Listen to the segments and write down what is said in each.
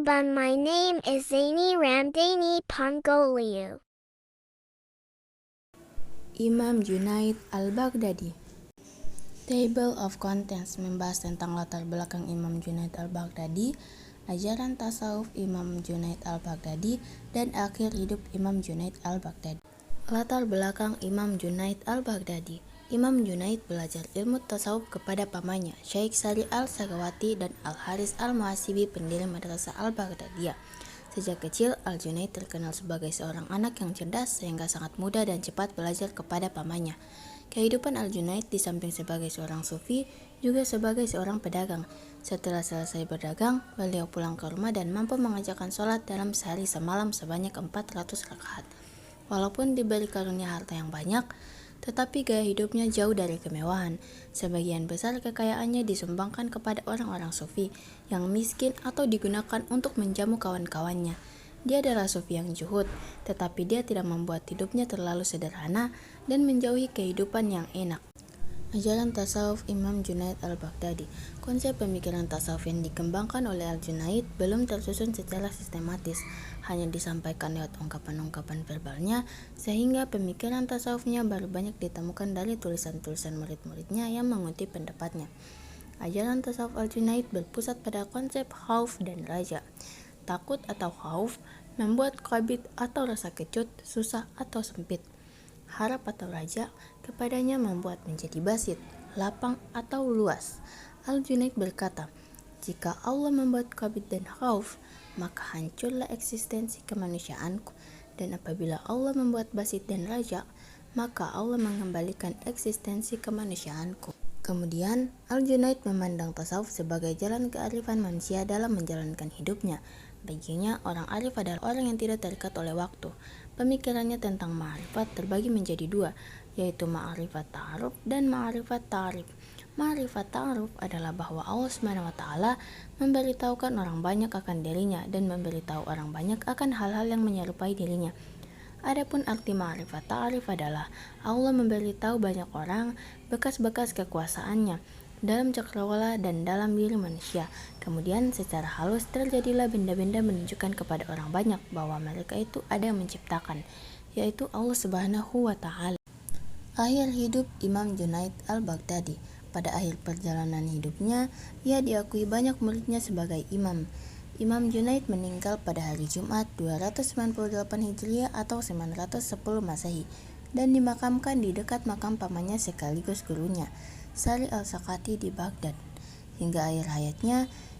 Marhaban, my name is Zaini Ramdani Pangoliu. Imam Junaid al-Baghdadi. Table of Contents membahas tentang latar belakang Imam Junaid al-Baghdadi, ajaran tasawuf Imam Junaid al-Baghdadi, dan akhir hidup Imam Junaid al-Baghdadi. Latar belakang Imam Junaid al-Baghdadi. Imam Junaid belajar ilmu tasawuf kepada pamannya, Syekh Sari al-Sagawati dan Al-Haris al-Muhasibi, pendiri Madrasah al-Baghdadiyah. Sejak kecil, Al-Junaid terkenal sebagai seorang anak yang cerdas sehingga sangat mudah dan cepat belajar kepada pamannya. Kehidupan Al-Junaid di samping sebagai seorang sufi, juga sebagai seorang pedagang. Setelah selesai berdagang, beliau pulang ke rumah dan mampu mengerjakan sholat dalam sehari semalam sebanyak 400 rakaat. Walaupun diberi karunia harta yang banyak, tetapi gaya hidupnya jauh dari kemewahan. Sebagian besar kekayaannya disumbangkan kepada orang-orang sufi yang miskin atau digunakan untuk menjamu kawan-kawannya. Dia adalah sufi yang zuhud, tetapi dia tidak membuat hidupnya terlalu sederhana dan menjauhi kehidupan yang enak. Ajaran tasawuf Imam Junaid al-Baghdadi. Konsep pemikiran tasawuf yang dikembangkan oleh Al-Junaid belum tersusun secara sistematis, hanya disampaikan lewat ungkapan-ungkapan verbalnya, sehingga pemikiran tasawufnya baru banyak ditemukan dari tulisan-tulisan murid-muridnya yang mengutip pendapatnya. Ajaran tasawuf Al-Junaid berpusat pada konsep khauf dan raja. Takut atau khauf membuat kabit atau rasa kecut, susah atau sempit. Harap atau raja kepadanya membuat menjadi basit, lapang atau luas. Al-Junaid berkata, jika Allah membuat kabit dan khauf, maka hancurlah eksistensi kemanusiaanku. Dan apabila Allah membuat basit dan raja, maka Allah mengembalikan eksistensi kemanusiaanku. Kemudian, Al-Junaid memandang tasawuf sebagai jalan kearifan manusia dalam menjalankan hidupnya. Baginya, orang arif adalah orang yang tidak terikat oleh waktu. Pemikirannya tentang ma'rifat terbagi menjadi dua, yaitu ma'rifat ta'aruf dan ma'rifat ta'arif. Ma'rifat ta'aruf adalah bahwa Allah SWT memberitahukan orang banyak akan dirinya dan memberitahu orang banyak akan hal-hal yang menyerupai dirinya. Adapun arti ma'rifat ta'arif adalah Allah memberitahu banyak orang bekas-bekas kekuasaannya dalam cakrawala dan dalam diri manusia. Kemudian secara halus terjadilah benda-benda menunjukkan kepada orang banyak bahwa mereka itu ada yang menciptakan, yaitu Allah Subhanahu wa Ta'ala. Akhir hidup Imam Junaid al-Baghdadi. Pada akhir perjalanan hidupnya, ia diakui banyak muridnya sebagai imam. Imam Junaid meninggal pada hari Jumat 298 Hijriah atau 910 Masehi dan dimakamkan di dekat makam pamannya sekaligus gurunya, Sari al-Sakati di Baghdad. Hingga akhir hayatnya,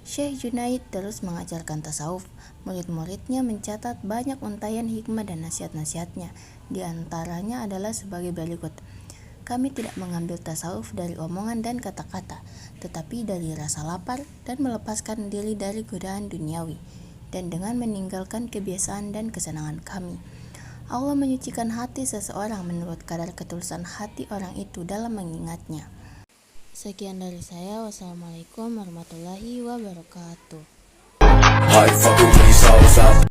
Syekh Junaid terus mengajarkan tasawuf. Murid-muridnya mencatat banyak untayan hikmah dan nasihat-nasihatnya. Di antaranya adalah sebagai berikut. Kami tidak mengambil tasawuf dari omongan dan kata-kata, tetapi dari rasa lapar dan melepaskan diri dari godaan duniawi, dan dengan meninggalkan kebiasaan dan kesenangan kami. Allah menyucikan hati seseorang menurut kadar ketulusan hati orang itu dalam mengingatnya. Sekian dari saya. Wassalamualaikum warahmatullahi wabarakatuh.